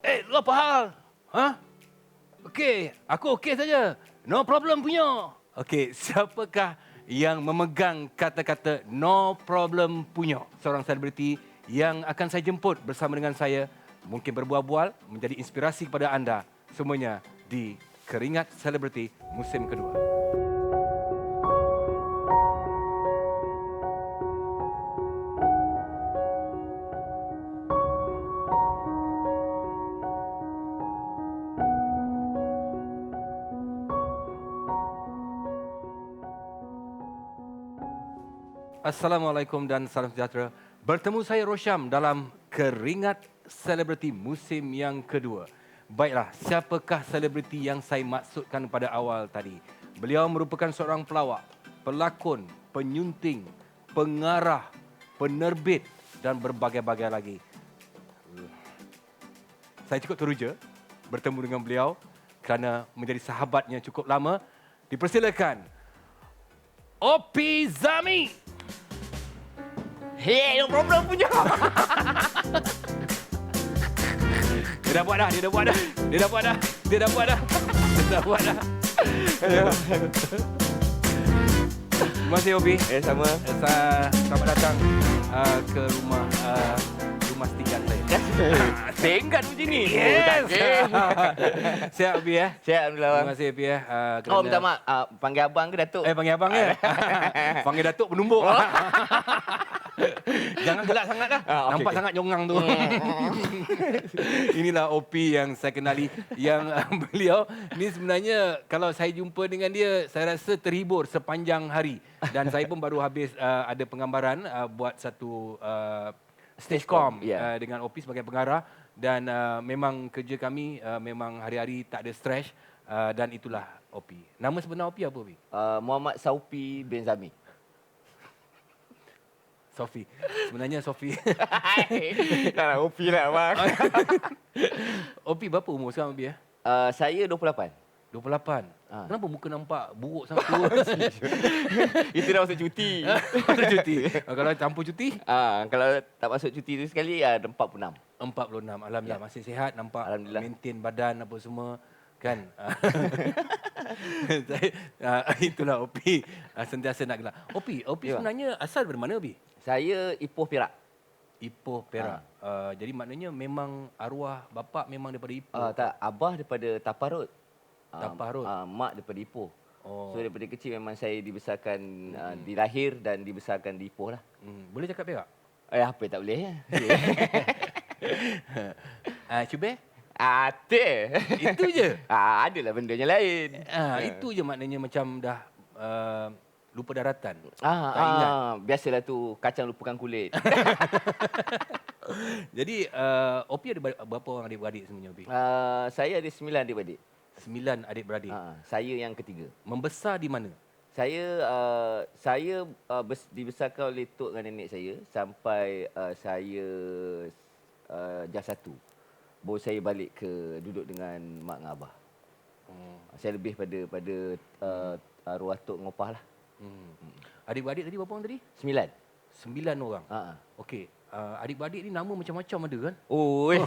Lu apa hal? Ha? Okey, aku okey saja. No problem punya. Okey, siapakah yang memegang kata-kata no problem punya? Seorang selebriti yang akan saya jemput bersama dengan saya, mungkin berbual-bual, menjadi inspirasi kepada anda semuanya di Keringat Selebriti musim kedua. Assalamualaikum dan salam sejahtera. Bertemu saya Rosyam dalam Keringat Selebriti musim yang kedua. Baiklah, siapakah selebriti yang saya maksudkan pada awal tadi? Beliau merupakan seorang pelawak, pelakon, penyunting, pengarah, penerbit dan berbagai-bagai lagi. Saya cukup teruja bertemu dengan beliau kerana menjadi sahabatnya cukup lama. Dipersilakan, Opi Zami. Hey, no problem punya. Dia dah buat dah. Dia dah buat dah. Terima kasih, Obi. Sama. Selamat datang ke rumah setinggan saya. Senggan macam ni. Yes. Siap, Obi ya. Siap, Alhamdulillah. Terima kasih, Obi ya. Oh, minta maaf. Panggil abang ke Datuk? Panggil abang ya. Panggil Datuk penumbuk. Jangan gelak sangat dah. Nampak sangat nyongang tu. Inilah Opi yang saya kenali. Yang beliau ni sebenarnya kalau saya jumpa dengan dia, saya rasa terhibur sepanjang hari. Dan saya pun baru habis ada penggambaran buat satu stagecom dengan Opi sebagai pengarah. Dan memang kerja kami memang hari-hari tak ada stres. Dan itulah Opi. Nama sebenar Opi apa, Opi? Muhammad Saupi bin Zami. Sofi. Sebenarnya Sofi. Dah Opi lah, abang. Opi berapa umur sekarang, Opi ya? Saya 28. 28. Kenapa muka nampak buruk sangat tua? Itu dah masuk cuti. Masuk cuti. Kalau campur cuti? Kalau tak masuk cuti tu sekali, ada 46. 46. Alhamdulillah masih sihat, nampak Alhamdulillah. maintain badan apa semua. Kan? Itulah Opi. Sentiasa nak gelak. Opi sebenarnya asal dari mana, Opi? Saya Ipoh Perak. Ipoh Perak. Jadi maknanya memang arwah bapa memang daripada Ipoh. Tak, abah daripada Taparut. Taparut. Mak daripada Ipoh. Oh. So daripada kecil memang saya dibesarkan, dilahir dan dibesarkan di Ipoh lah. Boleh cakap Perak? Apa yang tak boleh ya? Cuba? Ada. Itu je? Adalah bendanya lain. Itu je maknanya macam dah lupa daratan. Tak ingat. Biasalah tu, kacang lupakan kulit. Jadi, Opi ada berapa orang adik-beradik sebenarnya, Opi? Saya ada 9 adik-beradik. 9 adik-beradik. Saya yang ketiga. Membesar di mana? Saya dibesarkan oleh tok dan nenek saya sampai saya JAS 1. Baru saya balik ke duduk dengan mak dan abah. Saya lebih pada arwah tok dengan opah lah. Adik-beradik tadi berapa orang tadi? 9. 9 orang. Okey. Adik-beradik ni nama macam-macam ada kan? Oi.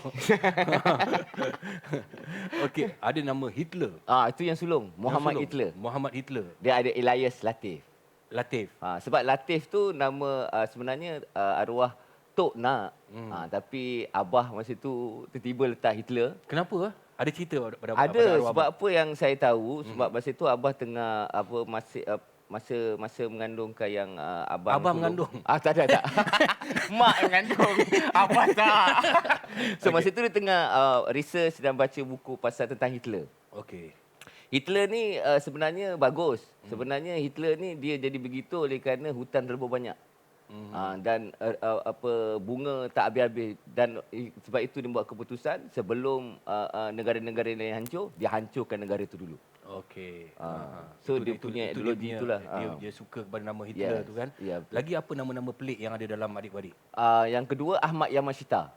Okey, ada nama Hitler. Itu yang sulung, Muhammad Hitler. Muhammad Hitler. Dia ada Elias Latif. Latif. Sebab Latif tu nama sebenarnya arwah tok nak. Tapi abah masa tu tiba-tiba letak Hitler. Kenapa? Ada cerita pada Ada, arwah sebab abang? apa yang saya tahu, sebab masa tu abah tengah masa mengandungkan yang abang Abang sulung. mengandung? Tak. Mak mengandung. Abah tak. So masa tu dia tengah research dan baca buku pasal tentang Hitler. Okey. Hitler ni sebenarnya bagus. Sebenarnya Hitler ni dia jadi begitu oleh kerana hutan terlalu banyak. Dan bunga tak habis-habis, dan sebab itu dia buat keputusan sebelum negara-negara lain hancur, dia hancurkan negara itu dulu. Okey. So dia punya ideologi itulah. Dia suka kepada nama Hitler tu kan. Lagi apa nama-nama pelik yang ada dalam adik-beradik? Yang kedua Ahmad Yamashita.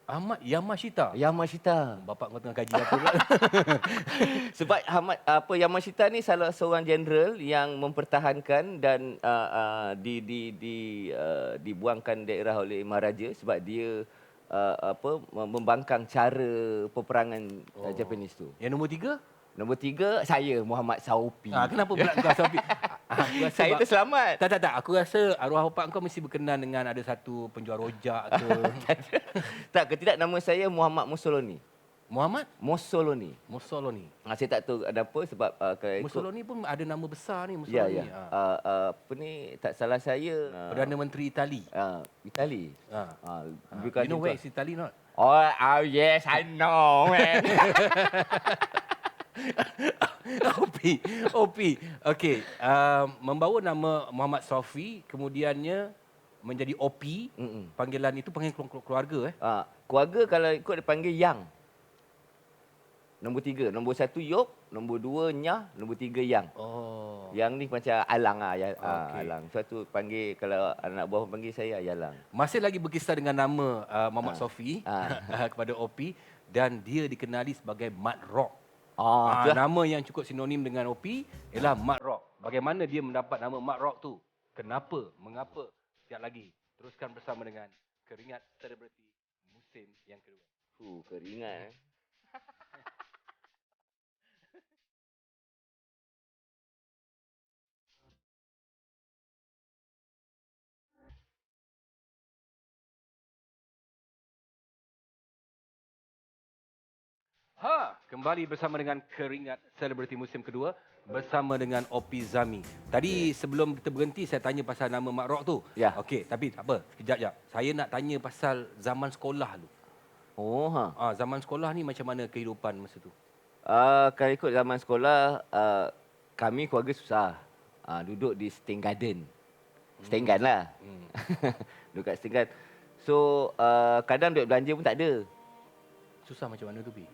Ahmad Yamashita. Yamashita. Bapak kau tengah kaji apa pula? Sebab Yamashita ni salah seorang jeneral yang mempertahankan dan dibuangkan daerah oleh Maharaja sebab dia membangkang cara peperangan Japanese tu. Yang nombor 3? Nombor 3 saya Muhammad Saopi. Kenapa pula kau Sofi? Aku rasa Saya terselamat. Tak. Aku rasa arwah bapak kau mesti berkenan dengan ada satu penjual rojak ke. Tak, ketidak nama saya Muhammad Mussolini. Muhammad Mussolini. Mussolini. Saya tak tahu ada apa sebab kalau ikut Mussolini pun ada nama besar ni, ya Mussolini. ya. Apa ni tak salah saya Perdana Menteri Itali. Itali. You know where is Italy not? Oh yes, I know. Man. Opi. Okey, membawa nama Muhammad Sofi, kemudiannya menjadi Opi. Panggilan itu panggil keluarga Keluarga kalau ikut dipanggil Yang. Nombor 3, nombor 1 Yok, nombor 2 Nyah, nombor 3 Yang. Oh. Yang ni macam Alang Okey. Alang. Suatu panggil kalau anak buah panggil saya Yalang. Masih lagi berkisar dengan nama Muhammad Sofi kepada Opi, dan dia dikenali sebagai Mat Rock. Nama yang cukup sinonim dengan Opi ialah Mat Rock. Bagaimana dia mendapat nama Mat Rock tu? Kenapa? Mengapa? Sekejap lagi. Teruskan bersama dengan Keringat Selebriti musim yang kedua. Keringat. Kembali bersama dengan Keringat Selebriti musim kedua bersama dengan Opi Zami. Tadi sebelum kita berhenti saya tanya pasal nama Mat Rock tu. Ya. Okey, tapi tak apa. Sekejap. Saya nak tanya pasal zaman sekolah tu. Zaman sekolah ni macam mana kehidupan masa tu? Kalau ikut zaman sekolah, kami keluarga susah. Duduk di Sting Garden. Sting Garden lah. Duduk kat Sting Garden. So, kadang duit belanja pun tak ada. Susah macam mana tu, Pi?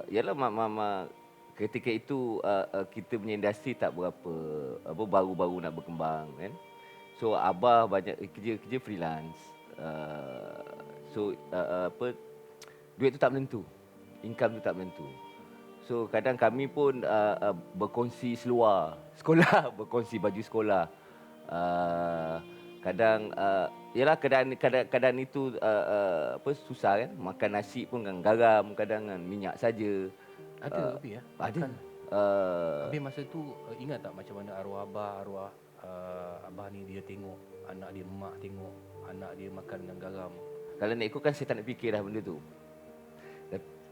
Yalah, ketika itu kita punya industri tak berapa baru-baru nak berkembang kan. So abah banyak kerja freelance. Duit tu tak menentu. Income tu tak menentu. So kadang kami pun berkongsi seluar sekolah, berkongsi baju sekolah. Kadang yalah keadaan itu susah kan. Makan nasi pun dengan garam, kadang dengan minyak saja. Ada Pi ya? Ada. Habis masa tu ingat tak macam mana arwah abah ni dia tengok anak dia, mak tengok anak dia makan dengan garam. Kalau nak ikutkan saya tak nak fikir dah benda tu.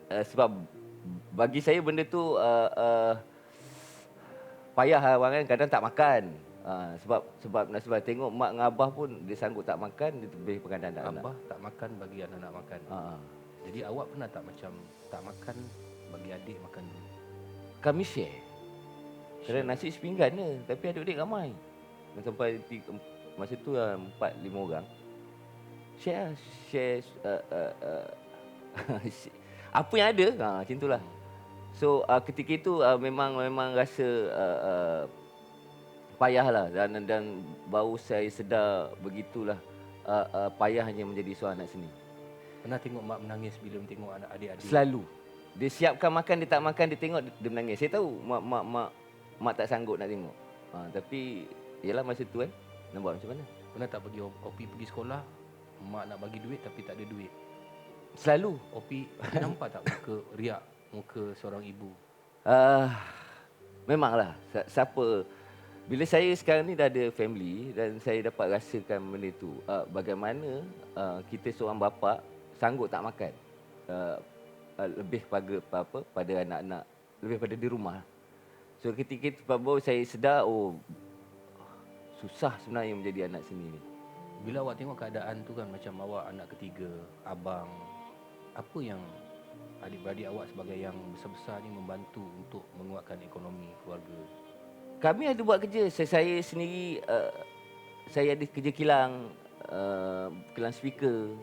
Sebab bagi saya benda tu payah lah orang kan, kadang tak makan. Sebab tengok mak dengan abah pun dia sanggup tak makan, dia lebih pekan anak. Abah tak makan bagi anak-anak makan. Jadi awak pernah tak macam tak makan bagi adik makan dulu? Kami share. Kerana nasi sepinggan je, tapi adik-adik ramai. Sampai masa tu 4-5 orang. Share apa yang ada, macam itulah. So ketika itu memang rasa payahlah, dan baru saya sedar begitulah payahnya menjadi seorang anak seni. Pernah tengok mak menangis bila tengok anak adik-adik? Selalu. Dia siapkan makan, dia tak makan, dia tengok dia menangis. Saya tahu mak tak sanggup nak tengok. Tapi yalah masa tu kan, nak buat macam mana? Pernah tak bagi Opi pergi sekolah, mak nak bagi duit tapi tak ada duit? Selalu. Opi nampak tak muka riak, muka seorang ibu? Memanglah. Siapa? Bila saya sekarang ni dah ada family dan saya dapat rasakan benda tu, bagaimana kita seorang bapa sanggup tak makan, lebih pada anak-anak, lebih pada di rumah. So ketika itu baru saya sedar, susah sebenarnya menjadi anak seni ni. Bila awak tengok keadaan tu kan, macam awak anak ketiga, abang, apa yang adik-beradik awak sebagai yang besar-besar ni membantu untuk menguatkan ekonomi keluarga? Kami ada buat kerja. Saya sendiri, saya ada kerja kilang, kilang speaker.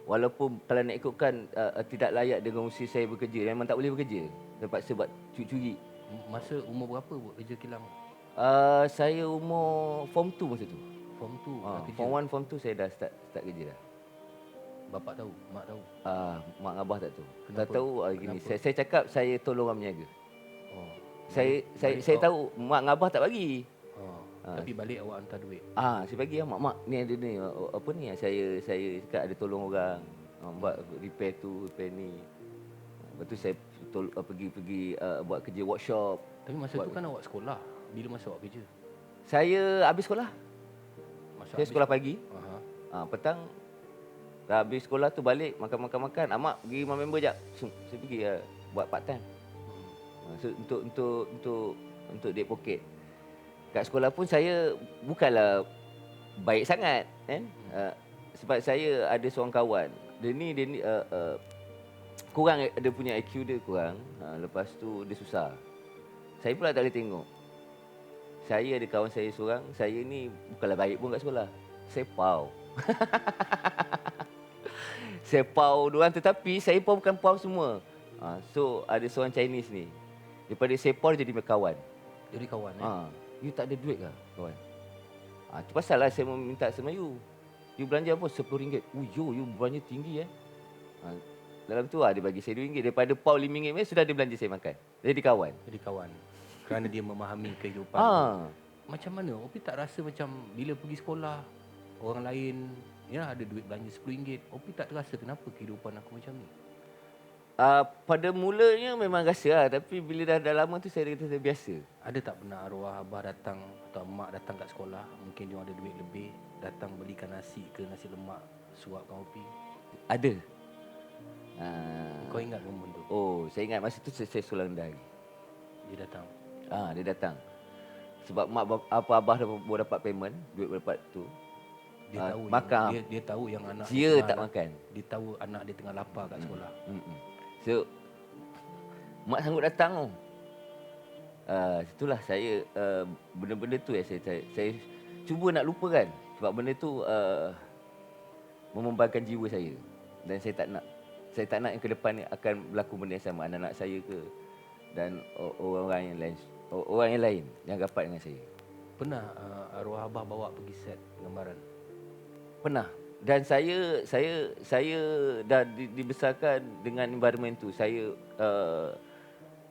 Walaupun kalau nak ikutkan tidak layak dengan usia saya bekerja, memang tak boleh bekerja. Terpaksa buat curi-curi. Masa umur berapa buat kerja kilang? Saya umur form 2 masa tu. Form 2 dah kerja? Form 1, form 2 saya dah start kerja dah. Bapak tahu? Mak tahu? Mak abah tak tahu. Kenapa? Tak tahu gini. Saya cakap saya tolong orang berniaga. Oh. Saya tahu mak dengan abah tak bagi. Tapi balik awak hantar duit. Saya bagi mak ni ada ni apa ni saya cakap ada tolong orang buat repair tu, repair ni. Lepas tu saya pergi buat kerja workshop. Tapi masa tu kan awak sekolah. Bila masa awak kerja? Saya habis sekolah. Masa Saya sekolah pagi. Aha. Petang dah habis sekolah tu balik makan. Mak pergi rumah member jap. Saya pergi buat part time. So, untuk duit poket. Kat sekolah pun saya bukanlah baik sangat kan. Sebab saya ada seorang kawan. Dia ni kurang, dia punya IQ dia kurang. Lepas tu dia susah. Saya pula tak boleh tengok. Saya ada kawan saya seorang, saya ni bukanlah baik pun kat sekolah. Saya pau. Saya pau diorang tetapi saya pau bukan pau semua. So ada seorang Chinese ni. Daripada saya pau dia jadi kawan. Jadi kawan You tak ada duit ke kawan? Tu pasal lah saya mau minta sama you. You belanja apa? RM10. You belanja tinggi dalam tu dia bagi saya RM2. Daripada pau RM5 sudah dia belanja saya makan. Jadi kawan. Jadi kawan. Kerana dia memahami kehidupan. Macam mana? Opi tak rasa macam bila pergi sekolah, orang lain ada duit belanja RM10. Opi tak terasa kenapa kehidupan aku macam ni? Pada mulanya memang rasa lah. Tapi bila dah lama tu saya kata biasa. Ada tak pernah arwah abah datang atau mak datang kat sekolah, mungkin dia ada duit lebih, datang belikan nasi ke nasi lemak, suapkan Opi? Ada. Kau ingat momen tu? Saya ingat masa tu saya sekolah rendah lagi. Dia datang. Dia datang. Sebab abah baru dapat payment, duit dapat tu. Dia tahu makan. Dia tahu yang anak dia tak makan. Dia tahu anak dia tengah lapar kat sekolah. So mak sanggup datang tu. Itulah saya benda-benda tu saya cuba nak lupakan sebab benda tu membebankan jiwa saya dan saya tak nak yang ke depan ni akan berlaku benda yang sama anak-anak saya ke dan orang yang lain yang rapat dengan saya. Pernah arwah abah bawa pergi set gambaran? Pernah. Dan saya dah dibesarkan dengan environment tu. Saya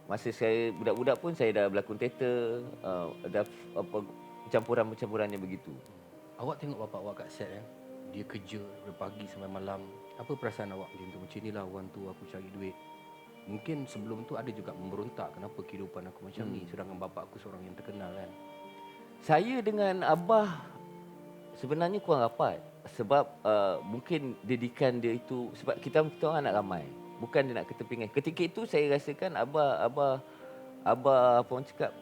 masa saya budak-budak pun saya dah berlakon teater, dah campuran-campurannya begitu. Awak tengok bapak awak kat set dia kerja dari pagi sampai malam. Apa perasaan awak macam inilah orang tu aku cari duit. Mungkin sebelum tu ada juga memberontak kenapa kehidupan aku macam ni sedangkan bapak aku seorang yang terkenal kan. Saya dengan abah sebenarnya kurang rapat sebab mungkin didikan dia itu sebab kita orang anak ramai. Bukan dia nak ketepingan. Ketika itu saya rasakan abah apa orang cakap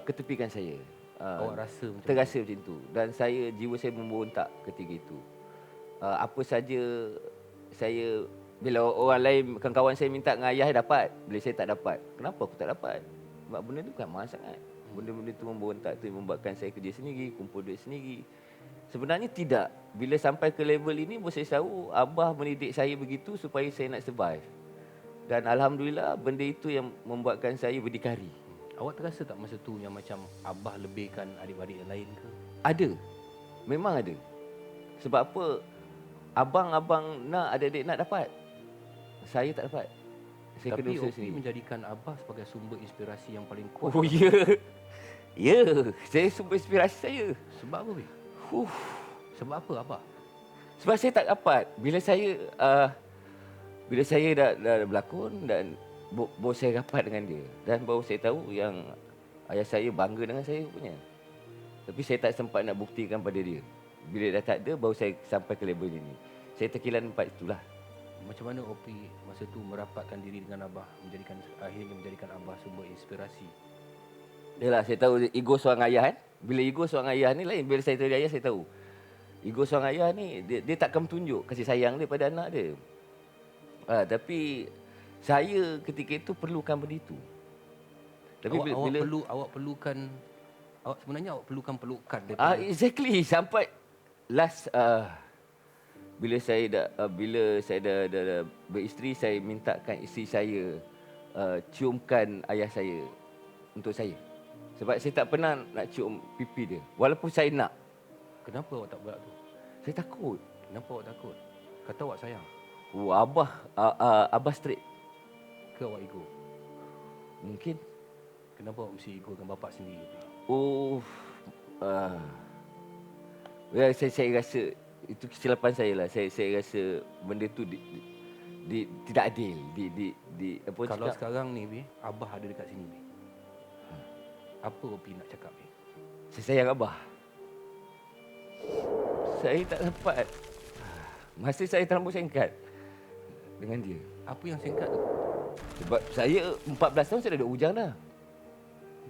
ketepikan saya. Awak rasa macam terasa macam tu dan jiwa saya memberontak ketika itu. Apa saja saya bila orang lain kawan-kawan saya minta dengan ayah dapat, bila saya tak dapat. Kenapa aku tak dapat? Sebab benda tu kan mahal sangat. Benda-benda tu memberontak tu membuatkan saya kerja sendiri, kumpul duit sendiri. Sebenarnya tidak. Bila sampai ke level ini, saya tahu abah mendidik saya begitu supaya saya nak survive. Dan alhamdulillah benda itu yang membuatkan saya berdikari. Awak terasa tak masa tu yang macam abah lebihkan adik-adik yang lain ke? Ada. Memang ada. Sebab apa? Abang-abang nak, adik-adik nak dapat. Saya tak dapat. Saya Tapi kena usaha Opi sendiri. menjadikan abah sebagai sumber inspirasi yang paling kuat. Oh ya. Ya, saya sumber inspirasi saya. Sebab apa, Bi? Sebab apa abah? Sebab saya tak dapat. Bila saya dah berlakon dan baru saya rapat dengan dia. Dan baru saya tahu yang ayah saya bangga dengan saya punya. Tapi saya tak sempat nak buktikan pada dia. Bila dah tak ada, baru saya sampai ke level ini. Saya terkilan empat itulah. Macam mana Opi masa tu merapatkan diri dengan abah, akhirnya menjadikan abah sumber inspirasi? Yalah, saya tahu ego seorang ayah kan. Bila ego seorang ayah ni lain. Bila saya jadi ayah, saya tahu. Ego seorang ayah ni, dia takkan tunjuk kasih sayang dia pada anak dia. Tapi saya ketika itu perlukan benda itu. Tapi sebenarnya awak perlukan pelukan daripada exactly. Sampai last bila saya dah beristeri, saya mintakan isteri saya ciumkan ayah saya untuk saya. Sebab saya tak pernah nak cium pipi dia. Walaupun saya nak. Kenapa awak tak buat tu? Saya takut. Kenapa awak takut? Kata awak sayang Abah straight. ke awak ego? Mungkin. Kenapa awak mesti ego dengan bapak sendiri? Uh, saya rasa itu kesilapan saya lah. Saya rasa benda tu tidak adil. Apa Kalau cakap? sekarang ni, Bi, Abah ada dekat sini, Bi. Apa Opi nak cakap, Bi? Saya sayang Abah. Saya tak dapat. Masa saya terlalu singkat dengan dia. Apa yang singkat tu? Sebab saya 14 tahun saya dah duduk bujang dah.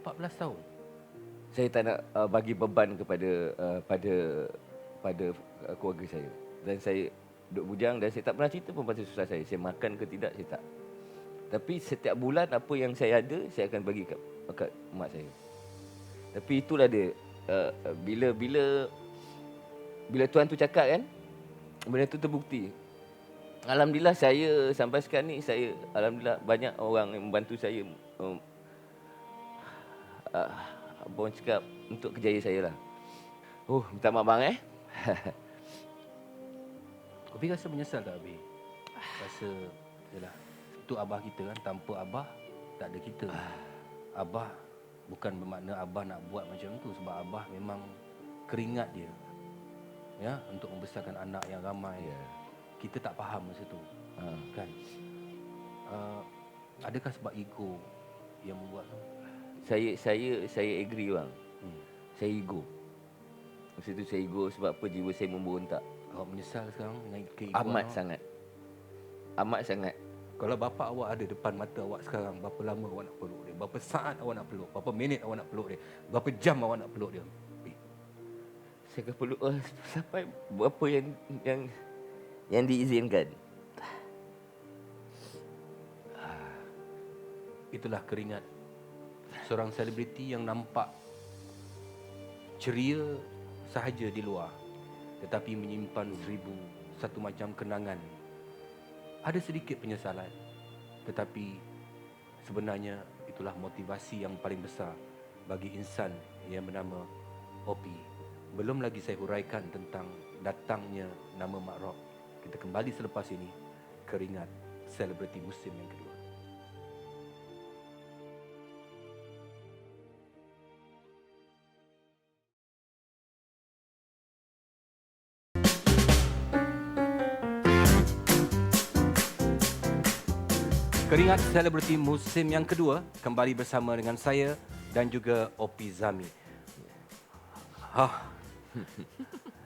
14 tahun. Saya tak nak bagi beban kepada keluarga saya. Dan saya duduk bujang dan saya tak pernah cerita pun pasal susah saya. Saya makan ke tidak, saya tak. Tapi setiap bulan apa yang saya ada, saya akan bagi kat mak saya. Tapi itulah dia. Bila Tuhan tu cakap kan, benda tu terbukti. Alhamdulillah saya sampai sekarang ni, alhamdulillah banyak orang yang membantu saya. Apa orang cakap, untuk kejayaan saya lah. Minta maaf bang Opi rasa menyesal tak, Bi? Rasa, yalah, itu Abah kita kan. Tanpa Abah, tak ada kita. Abah, bukan bermakna Abah nak buat macam tu. Sebab Abah memang keringat dia, ya, untuk membesarkan anak yang ramai. Ya. Kita tak faham masa tu, kan? Adakah sebab ego yang membuat tu? Saya agree bang. Saya ego. Masa tu saya ego sebab apa, jiwa saya memberontak. Awak menyesal sekarang dengan keegoan Amat awak? sangat. Amat sangat. Kalau bapa awak ada depan mata awak sekarang, berapa lama awak nak peluk dia? Berapa saat awak nak peluk? Berapa minit awak nak peluk dia? Berapa jam awak nak peluk dia? Bi. Saya akan peluk sampai berapa yang diizinkan. Itulah keringat seorang selebriti yang nampak ceria sahaja di luar, tetapi menyimpan satu macam kenangan. Ada sedikit penyesalan, tetapi sebenarnya itulah motivasi yang paling besar bagi insan yang bernama Opi. Belum lagi saya huraikan tentang datangnya nama Mak Rock. Kita kembali selepas ini, keringat selebriti musim yang kedua. Keringat selebriti musim yang kedua kembali bersama dengan saya dan juga Opi Zami.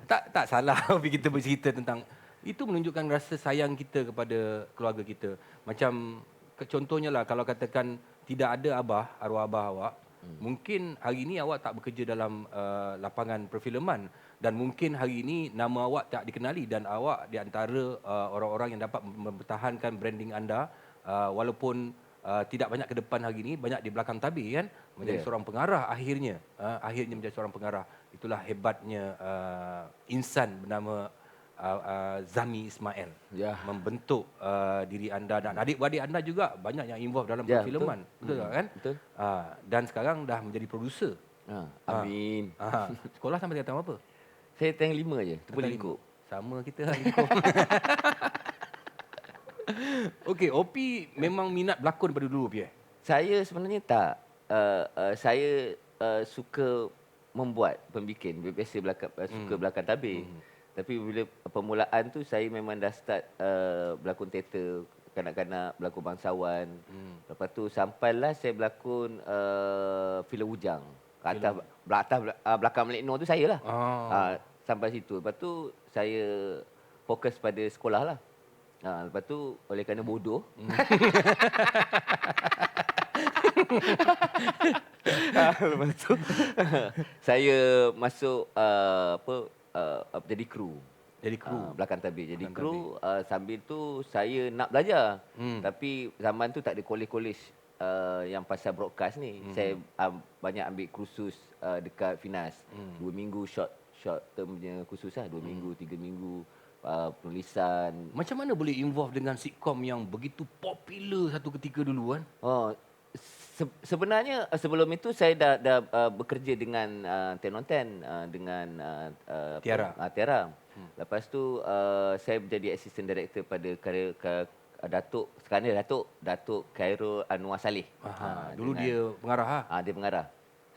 Tak salah Opi kita bercerita tentang itu, menunjukkan rasa sayang kita kepada keluarga kita. Macam contohnya lah, kalau katakan tidak ada Abah, arwah Abah awak, mungkin hari ini awak tak bekerja dalam lapangan perfilman, dan mungkin hari ini nama awak tak dikenali dan awak di antara orang-orang yang dapat mempertahankan branding anda. Walaupun tidak banyak ke depan hari ini, banyak di belakang tabir kan, menjadi seorang pengarah akhirnya. Akhirnya menjadi seorang pengarah. Itulah hebatnya insan bernama Zami Ismail. Ya. Membentuk diri anda dan adik-beradik anda juga banyak yang involved dalam perfilman. Betul tak kan? Betul. Dan sekarang dah menjadi producer. Amin. Sekolah sampai tingkatan apa? Saya tank 5 je, terpulang lingkup. Sama kita lah, lingkup. Okey, Opi memang minat berlakon daripada dulu, Opi? Saya sebenarnya tak. Saya suka membuat, pembikin. Biasa suka belakang tabir. Tapi bila permulaan tu saya memang dah start berlakon teater, kanak-kanak, berlakon bangsawan. Lepas tu sampailah saya berlakon filem Ujang. Belakang Melek Nur tu saya lah. Sampai situ. Lepas tu saya fokus pada sekolah lah. Lepas tu oleh kerana bodoh. Lepas tu saya masuk jadi kru. Jadi kru. Belakang tabir. Jadi kru, sambil tu saya nak belajar. Tapi zaman tu tak ada kolej-kolej yang pasal broadcast ni. Saya banyak ambil kursus dekat Finas. 2 minggu short term punya kursus lah. 2 minggu, 3 minggu. Penulisan. Macam mana boleh involve dengan sitcom yang begitu popular satu ketika dulu kan? Sebenarnya sebelum itu saya dah bekerja dengan Ten dengan Tiara. Tiara. Lepas tu saya menjadi assistant director pada Datuk sekarang ni Datuk Khairul Anwar Saleh. Dulu dia pengarah Dia pengarah.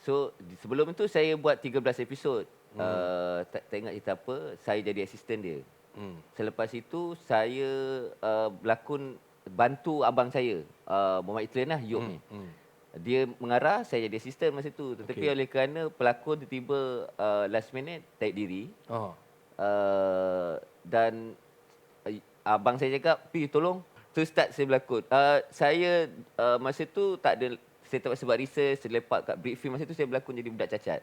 So sebelum itu saya buat 13 episod. Tak ingat cerita apa, saya jadi asisten dia. Selepas itu saya berlakon bantu abang saya, Muhammad Itlen lah, Yop ni. Dia mengarah, saya jadi asisten masa tu. Tetapi oleh kerana pelakon tiba-tiba last minute tarik diri. Dan abang saya cakap, "Pi, tolong." Tu start saya berlakon. Saya masa tu tak ada, saya terpaksa buat research, saya lepak kat Brickfield. Masa tu saya berlakon jadi budak cacat.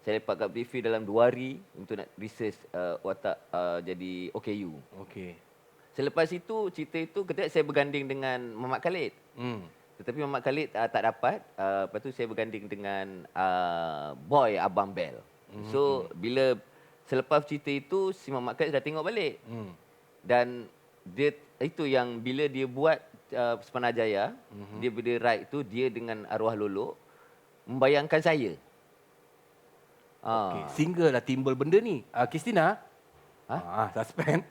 Saya lepak kat Brickfield dalam 2 hari untuk nak research watak jadi OKU. Okey. Selepas itu, cerita itu ketika saya berganding dengan Muhammad Khalid. Tetapi Muhammad Khalid tak dapat. Lepas tu saya berganding dengan boy Abang Bel. So, bila selepas cerita itu, si Muhammad Khalid dah tengok balik. Dan dia itu yang bila dia buat Sepanajaya, dia bila write tu, dia dengan arwah Lolo membayangkan saya. Okey, single lah timbul benda ni. Kristina? Suspend.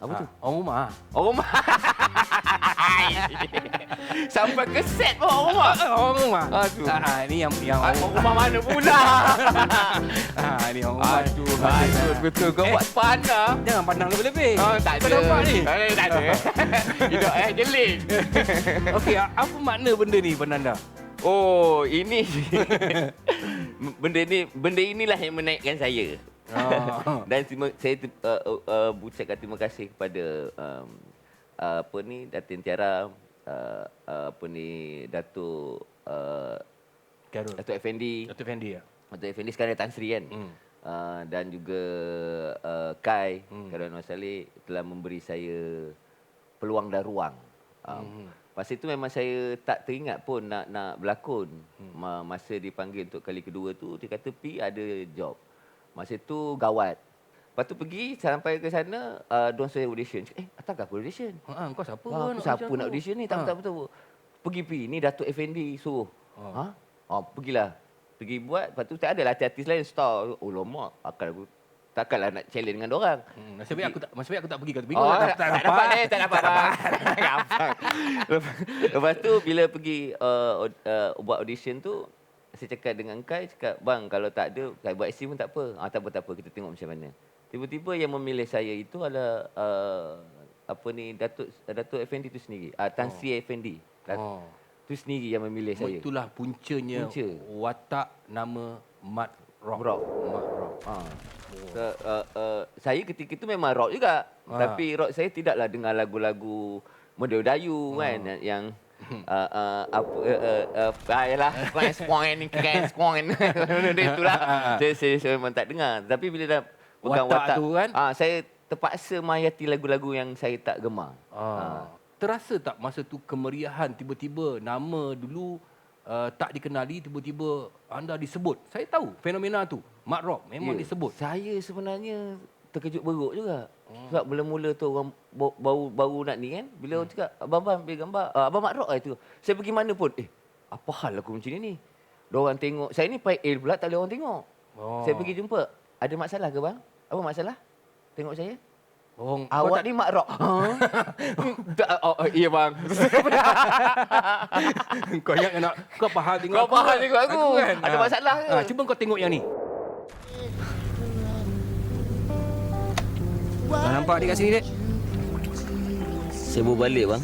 Apa tu? Orang rumah. Orang rumah. Sampai ke set pun orang rumah. Orang rumah. Aduh. Ini yang Orang rumah mana pula? Ini orang rumah. Aduh, betul. Kau buat sepana. Jangan pandang lebih-lebih. Tak Kau ada. nampak ni? Tak ada. Hidup jeling. Okey, apa makna benda ni Penanda? Oh, ini. Benda inilah yang menaikkan saya. Dan saya ucapkan terima kasih kepada Datin Tiara, Datuk Karul. Datuk Effendi. Datuk Fendi ya. Datuk Effendi sekarang Tan Sri kan. Dan juga Kai Karul Anwar Saleh telah memberi saya peluang dan ruang. Masa itu memang saya tak teringat pun nak berlakon. Masa dipanggil untuk kali kedua tu, dia kata, "Pi, ada job." Masa tu gawat. Lepas tu pergi sampai ke sana, diorang suruh audition. Takkan aku audition? Kau siapa? Aku siapa nak audition ni? Tak betul. Pergi, ni Datuk Effendi suruh. Pergilah. Pergi buat, lepas tu tak adalah artis lain star. Oh lama, takkanlah nak challenge dengan diorang. Nasib baik aku tak pergi, kau bingung. Tak dapat bang. Lepas tu bila pergi buat audition tu, saya cakap dengan Kai, "Bang, kalau tak ada, Kai buat aksi pun tak apa." Tak apa, kita tengok macam mana. Tiba-tiba yang memilih saya itu adalah Datuk Effendi tu sendiri. Tan Sri Effendi. Tu sendiri yang memilih saya. Itulah puncanya watak nama Mat Rock. Saya ketika itu memang rock juga. Tapi rock saya tidaklah dengar lagu-lagu Melayu kan yang yalah squan itulah. Saya memang tak dengar. Tapi bila dah pegang watak tu kan, saya terpaksa menghayati lagu-lagu yang saya tak gemar. Terasa tak masa tu kemeriahan tiba-tiba nama dulu tak dikenali, tiba-tiba anda disebut. Saya tahu fenomena tu. Mat Rock memang disebut. Saya sebenarnya terkejut beruk juga. Sebab mula-mula tu orang baru nak ni kan. Bila orang cakap, "Abang ambil gambar. Abang Mat Rock lah itu." Saya pergi mana pun, apa hal aku macam ni? Diorang tengok. Saya ni pakai air pula, tak boleh orang tengok. Saya pergi jumpa. "Ada masalah ke bang? Apa masalah? Tengok saya." "Awak ni Mat Rock." "Iya bang." Kau ingat nak kau faham tengok Kau faham tengok aku kan? Ada masalah ke? Cuba kau tengok yang ni. Kau nampak dia kat sini, Dek? Saya bawa balik bang.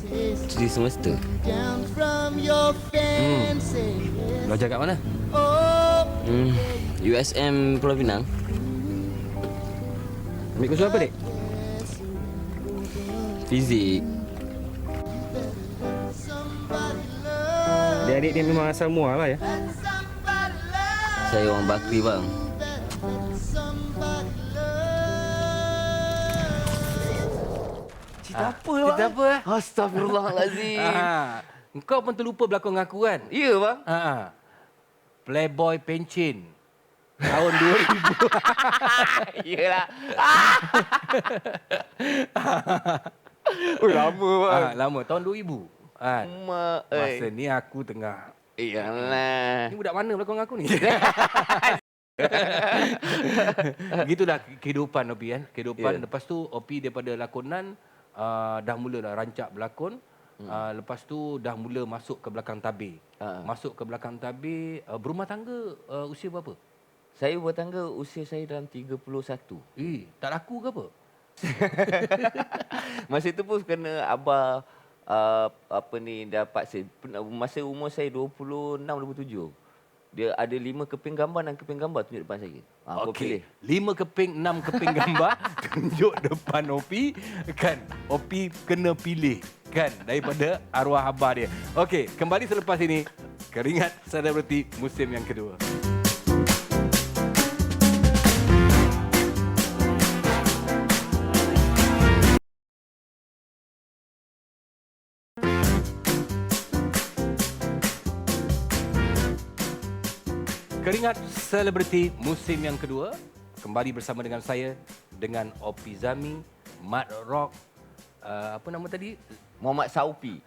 Cuti semester. Belajar kat mana? USM Pulau Pinang. Ambil kursus apa, Dek? Fizik. Adik dia memang asal muar lah ya. Saya orang Bakri bang. Cerita apa bang? Cerita apa? Astagfirullahalazim. Kau pun terlupa berlakon dengan aku kan? Ya bang. Playboy Pencin. Tahun 2000. Iyalah. Lama bang. Lama, tahun 2000. Masa ni aku tengah... Iyalah. Ni budak mana berlakon dengan aku ni? Begitulah kehidupan Opi kan. Kehidupan lepas tu Opi daripada lakonan dah mulalah rancak berlakon. Lepas tu dah mula masuk ke belakang tabir. Masuk ke belakang tabir, berumah tangga usia berapa? Saya bertangga usia saya dalam 31. Tak laku ke apa? Masa itu pun kena abah dapat saya masa umur saya 26 27. Dia ada 5 keping gambar dan keping gambar tunjuk depan saya. Aku pilih. 5 keping, 6 keping gambar tunjuk depan Opi kan. Opi kena pilih kan daripada arwah abah dia. Okey, kembali selepas ini Keringat Selebriti musim yang kedua. Keringat Selebriti musim yang kedua kembali bersama dengan saya dengan Opi Zami, Mat Rock, apa nama tadi? Muhammad Saupi.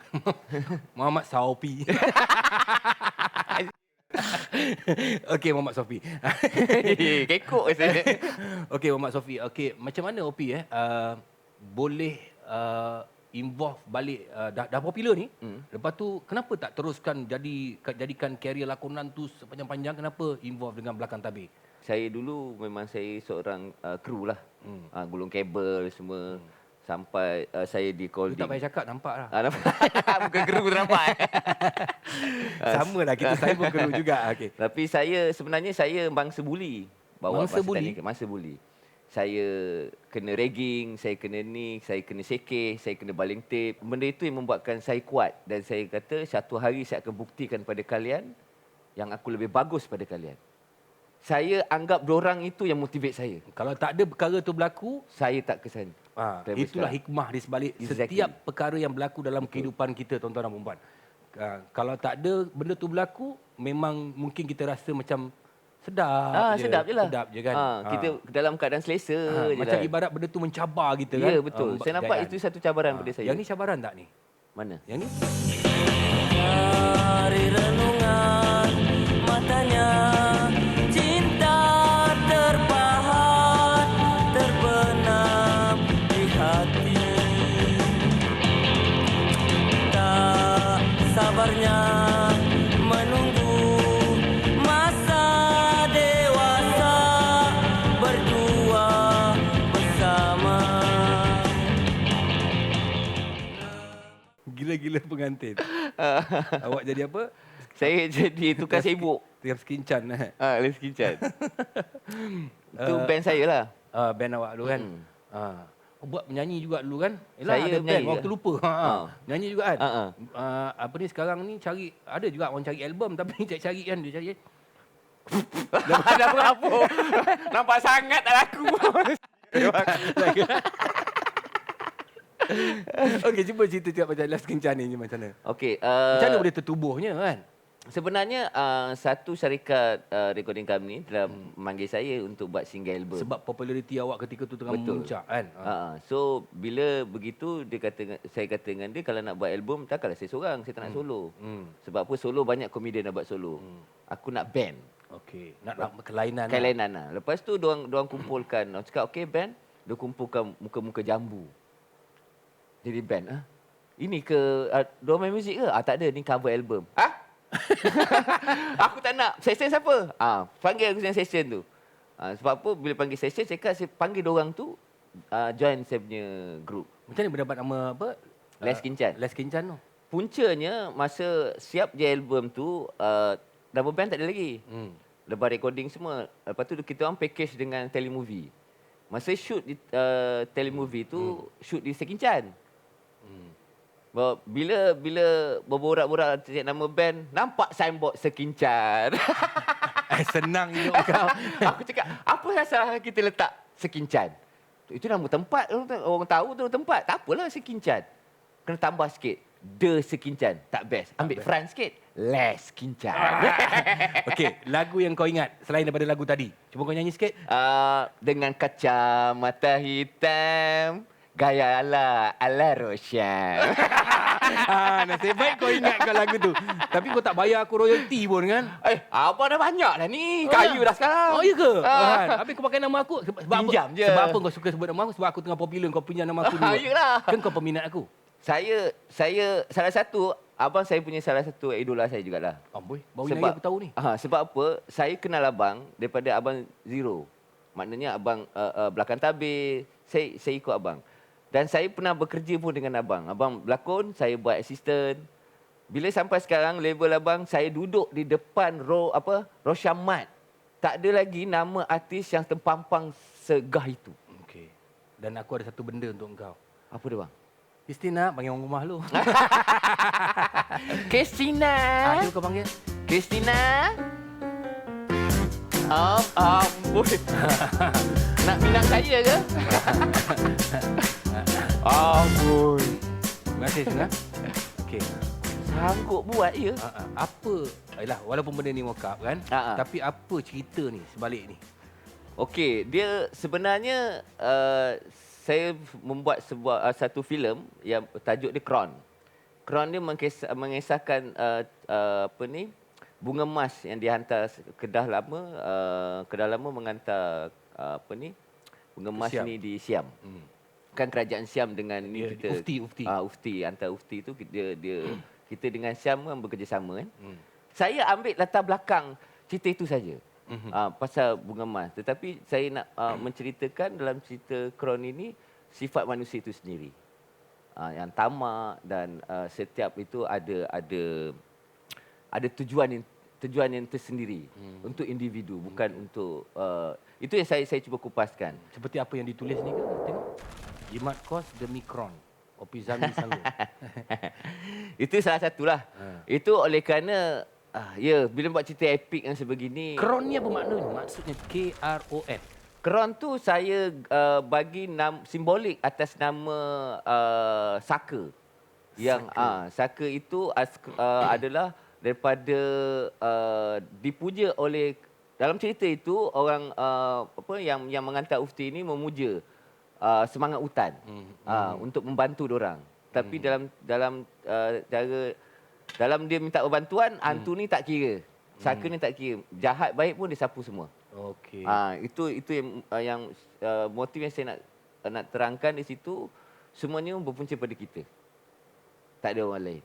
Muhammad Saupi. Okey, Muhammad Sofi. Kekok saya. Okey, Muhammad Sofi. Okey, macam mana Opi boleh involve balik dah popular ni. Lepas tu kenapa tak teruskan jadikan karier lakonan tu sepanjang-panjang, kenapa involve dengan belakang tabir? Saya dulu memang saya seorang kru lah. Gulung kabel semua. Sampai saya di Kau Colding. tak payah cakap, nampak lah. Nampak? Bukan kru nampak. Sama lah, saya pun kru juga. Okay. Tapi sebenarnya saya mangsa buli. Mangsa buli? Mangsa buli. Saya kena ragging, saya kena ni, saya kena sekeh, saya kena baling tip. Benda itu yang membuatkan saya kuat. Dan saya kata satu hari saya akan buktikan pada kalian yang aku lebih bagus pada kalian. Saya anggap dorang itu yang motivate saya. Kalau tak ada perkara tu berlaku, saya tak ke sana. Itulah hikmah di sebalik setiap perkara yang berlaku dalam kehidupan kita, tuan-tuan dan puan-puan. Kalau tak ada benda tu berlaku, memang mungkin kita rasa macam sedap je. Sedap je lah. Sedap je kan. Kita dalam keadaan selesa je macam lah. ibarat benda tu mencabar kita kan. Ya, betul. Saya nampak itu satu cabaran pada saya. Yang ni cabaran tak ni? Mana? Yang ni? Hari renungan matanya, cinta terpahat terbenam di hati. Tak sabarnya menunggu masa dewasa berdua bersama. Gila-gila pengantin. Awak jadi apa? Saya jadi tukang sibuk. Tukang skincan. Les Kincan. Itu band saya lah. Band awak dulu kan? Buat menyanyi juga dulu kan? Yelah, Saya ada band, menyanyi waktu juga. lupa. Nyanyi juga kan? Ha. Apa ni sekarang ni cari, ada juga orang cari album tapi cari kan, dia cari. Ada apa? Nampak sangat tak laku. Okey, cuba cerita macam Les Kincan ni macam mana? Okey. Macam mana boleh tertubuhnya kan? Sebenarnya satu syarikat recording company telah memanggil saya untuk buat single album. Sebab populariti awak ketika tu tengah Betul. memuncak kan? So bila begitu saya kata dengan dia, kalau nak buat album takkanlah saya seorang, saya tak nak solo. Sebab apa, solo banyak komedian nak buat solo. Aku nak band. Okey, nak kelainan. Kelainan lah. Lepas tu diorang kumpulkan. Orang cakap okey band, dia kumpulkan muka-muka jambu. Jadi band. Ini ke diorang main muzik ke? Tak ada, ni cover album. Aku tak nak. Session siapa? Panggil aku dalam session tu. Sebab apa, bila panggil session, saya panggil diorang tu join saya punya group. Macam mana berdapat nama apa? Les Kincan. Les Kincan tu. Puncanya masa siap je album tu, nama band tak ada lagi. Lepas recording semua. Lepas tu kita orang package dengan telemovie. Masa shoot di telemovie tu, shoot di Sekincan. Bila berborak-borak cari nama band, nampak signboard Sekincan. Senang hidup kau. Aku cakap, apa salah kita letak Sekincan? Itu nama tempat, orang tahu tu tempat. Tak apalah Sekincan. Kena tambah sikit. The Sekincan. Tak best. Ambil front sikit. Les Kincan. Okey, lagu yang kau ingat selain daripada lagu tadi. Cuba kau nyanyi sikit. Dengan kacamata hitam, gaya ala Roshan. Nasib baik kau ingat kau lagu tu. Tapi kau tak bayar aku royalty pun kan? Abang dah banyak dah ni. Kayu dah sekarang. Oh, iya ke? Habis kau pakai nama aku. Sebab Pinjam apa? je. Sebab apa kau suka sebut nama aku? Sebab aku tengah popular, kau pinjam nama aku dulu. Iyalah. Kan kau peminat aku. Saya salah satu abang saya punya salah satu idola saya jugalah. Amboi, baru ini lagi aku tahu ni. Sebab apa? Saya kenal abang daripada abang zero. Maknanya abang belakang tabir, saya ikut abang. Dan saya pernah bekerja pun dengan abang. Abang berlakon, saya buat assistant. Bila sampai sekarang level abang, saya duduk di depan Rosyamat. Tak ada lagi nama artis yang terpampang segah itu. Okey. Dan aku ada satu benda untuk engkau. Apa dia bang? Christina, panggil orang rumah lu. Christina. Ada kau panggil? Christina. Ampun. Nak minat saya ke? Ampun. Terima kasih Sengah. Okey. Sanggup buat ya? Apa? Ayolah, walaupun benda ni mock up kan, tapi apa cerita ni sebalik ni? Okey, dia sebenarnya saya membuat satu filem yang tajuk dia Crown. Crown dia mengisahkan bunga emas yang dihantar Kedah Lama mengantar bunga emas Siam. ni di Siam. Kan kerajaan Siam dengan ni Ya, kita Ufti. Ufti, antara Ufti tu dia kita dengan Siam kan bekerjasama kan. Saya ambil latar belakang cerita itu saja. Pasal bunga emas. Tetapi saya nak menceritakan dalam cerita Crown ini sifat manusia itu sendiri. Yang tamak dan setiap itu ada tujuan yang tersendiri untuk individu, bukan untuk itu yang saya cuba kupaskan. Seperti apa yang ditulis ni ke? Tengok. Jimat kos demi kron. Opi Zami Sanggup. Itu salah satulah. Itu oleh kerana bila buat cerita epik yang sebegini. Kron ni apa maknanya? Maksudnya K-R-O-N. Kron tu saya bagi simbolik atas nama Saka. Yang Saka itu adalah daripada dipuja oleh dalam cerita itu orang yang mengantar Ufti ini memuja semangat hutan untuk membantu dorang. Tapi dalam dia minta bantuan, hantu ni tak kira. Saka ni tak kira. Jahat baik pun dia sapu semua. Okey. Itu yang motif yang saya nak terangkan di situ, semuanya berpunca pada kita. Tak ada orang lain.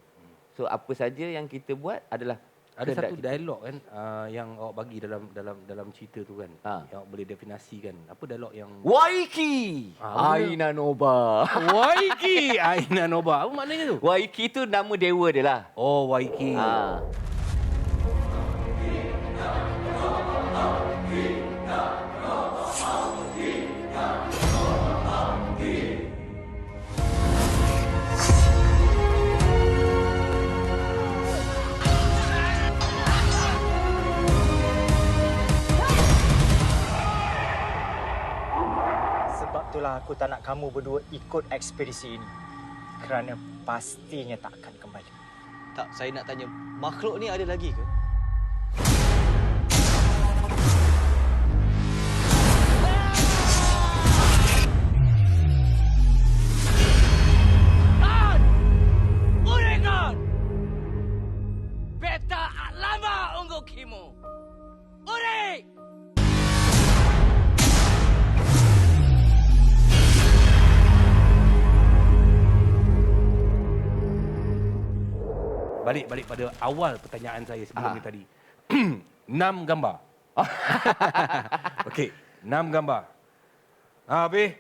So apa saja yang kita buat adalah Ada kehendak satu kita. dialog kan yang awak bagi dalam cerita tu kan. Yang awak boleh definasikan. Apa dialog yang Waiki! Aina Noba. Waiki Aina Noba. Apa maknanya tu? Waiki tu nama dewa dia lah. Oh, Waiki. Sebab itulah aku tak nak kamu berdua ikut ekspedisi ini. Kerana pastinya tak akan kembali. Tak, saya nak tanya, makhluk ni ada lagi ke? Balik pada awal pertanyaan saya sebelum ni tadi. 6 gambar. Okey, 6 gambar. Habis.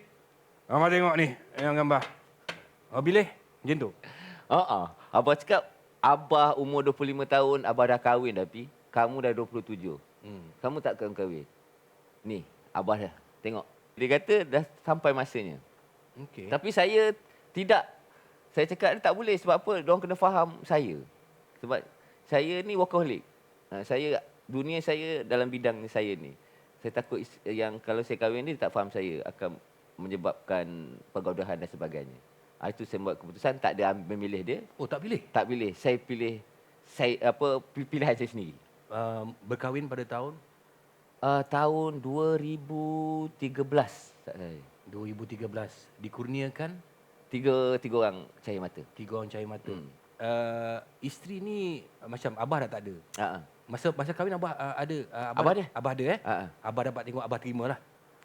Mama tengok ni yang gambar. Bilih macam tu. Abah cakap, Abah umur 25 tahun, Abah dah kahwin tapi kamu dah 27. Kamu tak akan kahwin. Ni, Abah dah. Tengok. Dia kata dah sampai masanya. Okey. Tapi saya tidak. Saya cakap tak boleh sebab apa? Diorang kena faham saya. Sebab saya ni workaholic. Dunia saya dalam bidang saya ni. Saya takut yang kalau saya kahwin ni tak faham saya akan menyebabkan pergaudahan dan sebagainya. Itu saya buat keputusan, tak ada memilih dia. Oh, tak pilih? Tak pilih. Saya pilih pilihan saya sendiri. Berkahwin pada tahun? Tahun 2013 tak saya. 2013. Dikurniakan? Tiga orang cahaya mata. 3 orang cahaya mata. Isteri ni macam Abah dah tak ada. Masa kahwin Abah ada? Abah ada. Abah ada Abah dapat tengok, Abah terima lah.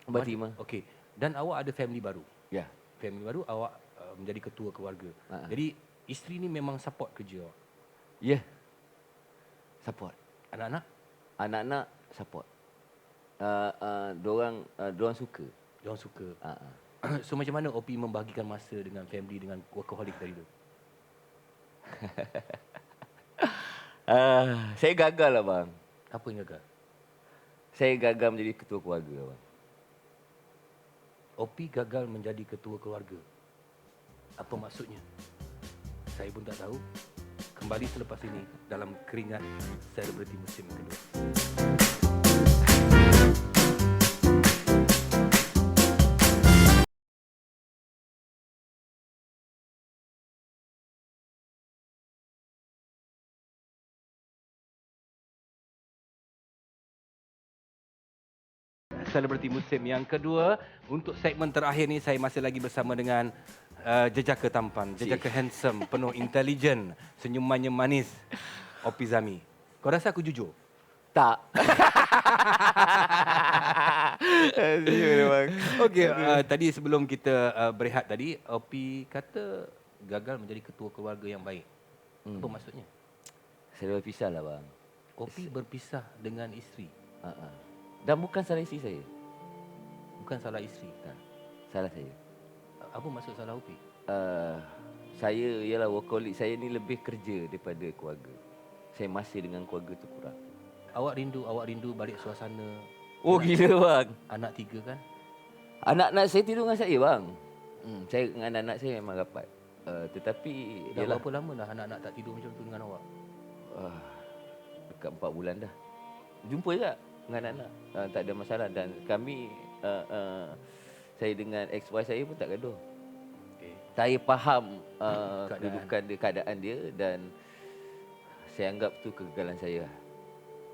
Abah terima. Okey. Dan awak ada family baru? Ya. Family baru, awak menjadi ketua keluarga. Ha. Jadi isteri ni memang support kerja awak. Ya. Support. Anak-anak, Anak-anak support. Diorang suka. diorang suka. Ha. So macam mana Opi membahagikan masa dengan family, dengan workaholic tadi tu? Saya gagal lah bang. Apa yang gagal? Saya gagal menjadi ketua keluarga bang. Opi gagal menjadi ketua keluarga. Apa maksudnya? Saya pun tak tahu. Kembali selepas ini dalam Keringat Selebriti Musim kedua. Selebriti Musim yang kedua. Untuk segmen terakhir ni saya masih lagi bersama dengan jejaka tampan, jejaka handsome, penuh intelijen, senyumannya manis, Opi Zami. Kau rasa aku jujur? Tak. Okey, tadi sebelum kita berehat tadi, Opi kata gagal menjadi ketua keluarga yang baik. Apa maksudnya? Saya berpisah lah bang. Opi berpisah dengan isteri. Dan bukan salah isteri saya. Bukan salah isteri. Salah saya. Apa maksud salah Opi? Saya ialah workaholic. Saya ni lebih kerja daripada keluarga. Saya masih dengan keluarga tu kurang. Awak rindu balik suasana. Oh gila bang. Anak 3 kan? Anak-anak saya tidur dengan saya bang. Saya dengan anak-anak saya memang rapat. Tetapi Dah ialah berapa lama dah anak-anak tak tidur macam tu dengan awak? dekat 4 bulan dah. Jumpa juga dengan anak-anak. Tak ada masalah. Dan kami, saya dengan ex-wife saya pun tak gaduh. Okay. Saya faham Keadaan. kedudukan dia, keadaan dia dan saya anggap tu kegagalan saya.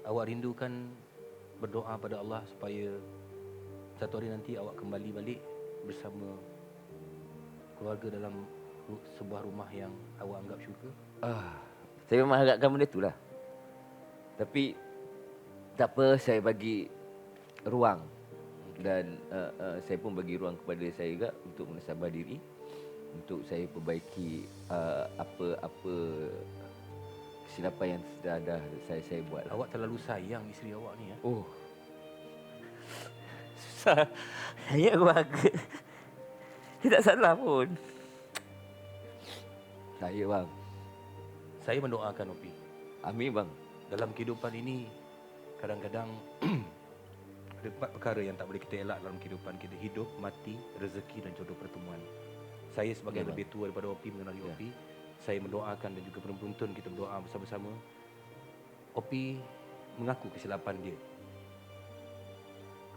Awak rindukan berdoa pada Allah supaya satu hari nanti awak kembali balik bersama keluarga dalam sebuah rumah yang awak anggap syurga? Saya memang harapkan benda tu lah. Tapi tak apa, saya bagi ruang. Dan saya pun bagi ruang kepada saya juga untuk menasabah diri. Untuk saya perbaiki apa-apa kesilapan yang dah saya buat lah. Awak terlalu sayang isteri awak ni ya? Oh. Susah. Saya bangga. Dia tak salah pun. Saya bang. Saya mendoakan Opi. Amin bang. Dalam kehidupan ini kadang-kadang ada 4 perkara yang tak boleh kita elak dalam kehidupan kita. Hidup, mati, rezeki dan jodoh pertemuan. Saya sebagai Ya, lebih tua daripada Opi mengenali Ya. Opi. Saya mendoakan dan juga penonton kita berdoa bersama-sama. Opi mengaku kesilapan dia.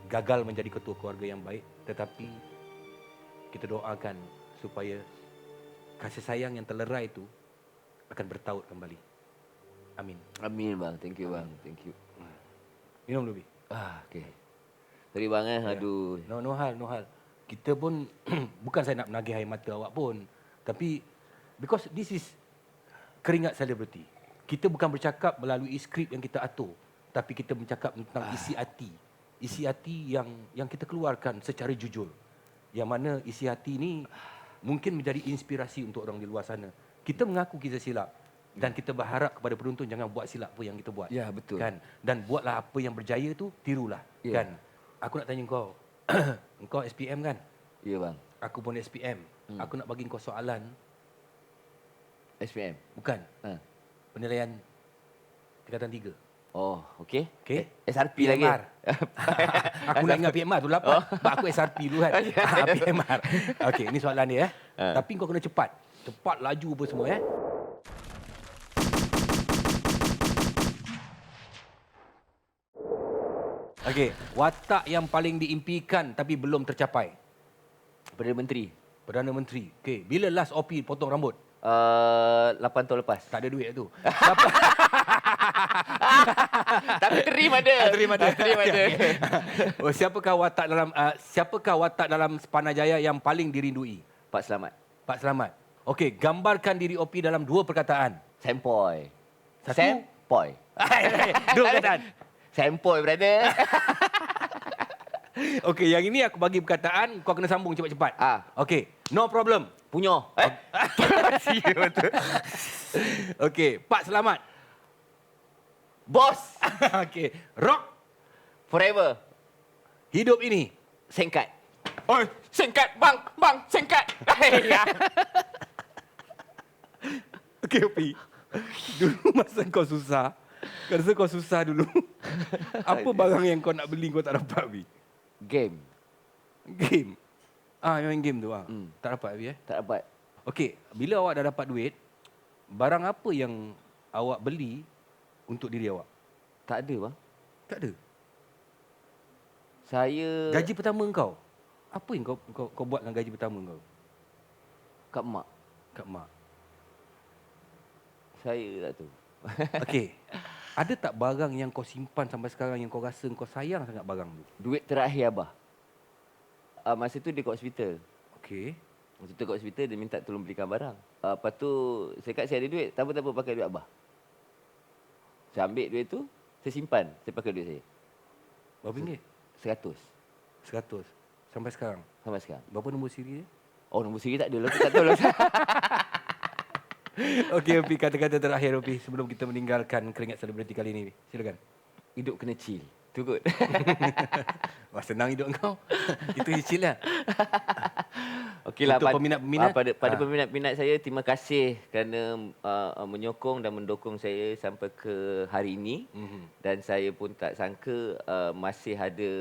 Gagal menjadi ketua keluarga yang baik, tetapi kita doakan supaya kasih sayang yang terlerai itu akan bertaut kembali. Amin. Amin bang. Thank you bang. Thank you. Minum dulu, Bi. Okey. Sorry bang Aduh. No hal. Kita pun bukan saya nak menagih air mata awak pun, tapi because this is Keringat Selebriti. Kita bukan bercakap melalui skrip yang kita atur, tapi kita bercakap tentang isi hati. Isi hati yang kita keluarkan secara jujur. Yang mana isi hati ni mungkin menjadi inspirasi untuk orang di luar sana. Kita mengaku kita silap dan kita berharap kepada penonton jangan buat silap apa yang kita buat. Ya, betul. Kan? Dan buatlah apa yang berjaya tu, tirulah. Ya. Kan? Aku nak tanya kau. Engkau SPM kan? Ya bang. Aku pun SPM. Aku nak bagi kau soalan. SPM. Bukan. Ha. Penilaian tingkatan 3. Oh, okey. Okey. SRP lagi. PMR. Aku nak ingat PMR tu lapar. Sebab aku SRP dulu kan. PMR. Okey, ini soalan dia. Tapi kau kena cepat. Cepat, laju apa semua. Okey, watak yang paling diimpikan tapi belum tercapai. Perdana Menteri. Perdana Menteri. Okey, bila last Opi potong rambut? 8 tahun lepas. Tak ada duit tu. Tapi terima ada. Terima ada. Terima ada. Oh, siapakah watak dalam Sepanajaya yang paling dirindui? Pak Selamat. Pak Selamat. Okey, gambarkan diri Opi dalam 2 perkataan. Sempoi. Satu. Sempoi. 2 perkataan. Sempoi, brother. Okey, yang ini aku bagi perkataan, kau kena sambung cepat-cepat. Ah. Okey, no problem. Punyo. Okey, Pak Selamat. Bos. Okey, Rock. Forever. Hidup ini. Singkat. Oh, Singkat, bang, singkat. okey, Opi. Dulu masa kau susah, kau rasa kau susah dulu. Apa barang yang kau nak beli kau tak dapat, Opi? Game. Game. Main game tu. Tak dapat, Opi Tak dapat. Okey, bila awak dah dapat duit, barang apa yang awak beli untuk diri awak? Tak ada bang. Tak ada. Saya Gaji pertama kau, apa yang kau buat dengan gaji pertama kau? kat mak. Kat mak. Saya tak tahu. Okey. Ada tak barang yang kau simpan sampai sekarang yang kau rasa kau sayang sangat barang tu? Duit terakhir abah. Masa tu dia kat hospital. Okey. Masa tu kat hospital dia minta tolong belikan barang. Lepas tu saya kata saya ada duit. Tak apa pakai duit abah. Saya ambil duit tu, saya simpan. Saya pakai duit saya. Berapa ringgit? 100 100. Sampai sekarang. sampai sekarang. Berapa nombor siri dia? Oh, nombor siri tak ada lah. Tak tahu lah. Okey, Opi, kata-kata terakhir, Opi, sebelum kita meninggalkan keringat selebriti kali ini. Silakan. Hidup kena chill. Tu kot. Wah, senang hidup kau. Itu chill lah. Okeylah, Untuk peminat-peminat? pada peminat-peminat saya, terima kasih kerana menyokong dan mendukung saya sampai ke hari ini. Dan saya pun tak sangka masih ada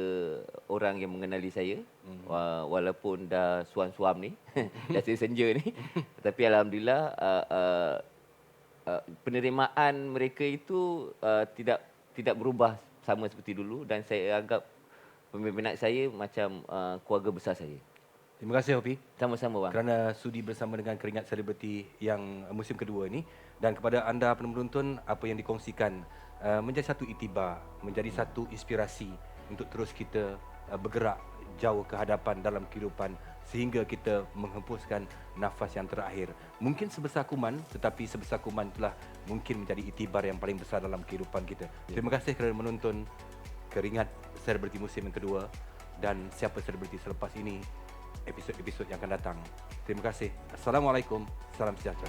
orang yang mengenali saya. Walaupun dah suam-suam ni, dah senja ni. Tapi alhamdulillah penerimaan mereka itu tidak berubah sama seperti dulu, dan saya anggap peminat saya macam keluarga besar saya. Terima kasih, Opi, Sama-sama bang. kerana sudi bersama dengan keringat selebriti yang musim kedua ini. Dan kepada anda penonton, apa yang dikongsikan menjadi satu iktibar, menjadi satu inspirasi untuk terus kita bergerak jauh ke hadapan dalam kehidupan sehingga kita menghempuskan nafas yang terakhir. Mungkin sebesar kuman, tetapi sebesar kuman itulah mungkin menjadi iktibar yang paling besar dalam kehidupan kita. Terima kasih kerana menonton keringat selebriti musim yang kedua, dan siapa selebriti selepas ini, episod-episod yang akan datang. Terima kasih. Assalamualaikum. Salam sejahtera.